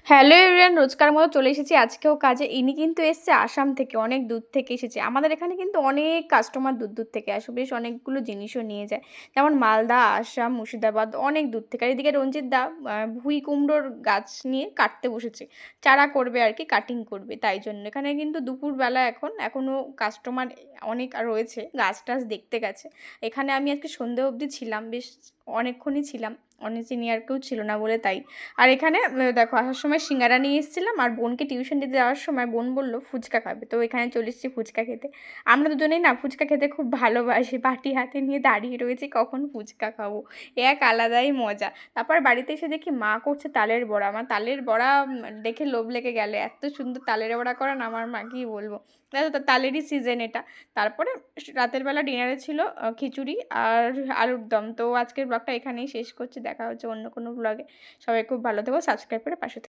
Hello everyone, রোজকার মতো চলে এসেছি আজকেও কাজে। ইনি কিন্তু এসছে আসাম থেকে, অনেক দূর থেকে এসেছে। আমাদের এখানে কিন্তু অনেক কাস্টমার দূর দূর থেকে আসে, বেশ অনেকগুলো জিনিসও নিয়ে যায়। যেমন মালদা, আসাম, মুর্শিদাবাদ, অনেক দূর থেকে। আর এদিকে রঞ্জিত দা ভুই কুমড়োর গাছ নিয়ে কাটতে বসেছে, চারা করবে আর কি, কাটিং করবে। তাই জন্য এখানে কিন্তু দুপুরবেলা এখনও কাস্টমার অনেক রয়েছে, গাছ টাছ দেখতে গেছে। এখানে আমি আজকে সন্ধে অবধি ছিলাম, বেশ অনেকক্ষণই ছিলাম, অনেক সিনিয়র কেউ ছিল না বলে তাই। আর এখানে দেখো, আসার সময় সিঙ্গারা নিয়ে এসেছিলাম, আর বোনকে টিউশন দিতে যাওয়ার সময় বোন বলল ফুচকা খাবে, তো এখানে চলে এসেছি ফুচকা খেতে। আমরা দুজনেই না ফুচকা খেতে খুব ভালোবাসি, বাটি হাতে নিয়ে দাঁড়িয়ে রয়েছি কখন ফুচকা খাবো, এক আলাদাই মজা। তারপর বাড়িতে এসে দেখি মা করছে তালের বড়া। আমার তালের বড়া দেখে লোভ লেগে গেলে, এত সুন্দর তালের বড়া করেন আমার মা, কী বলবো। তো তালেরই সিজন এটা। তারপরে রাতের বেলা ডিনারে ছিল খিচুড়ি আর আলুর দম। তো আজকের ব্লগটা এখানেই শেষ করছি, দেখা হচ্ছে অন্য কোনো ব্লগে। সবাই খুব ভালো থেকো, সাবস্ক্রাইব করে পাশে থেকো।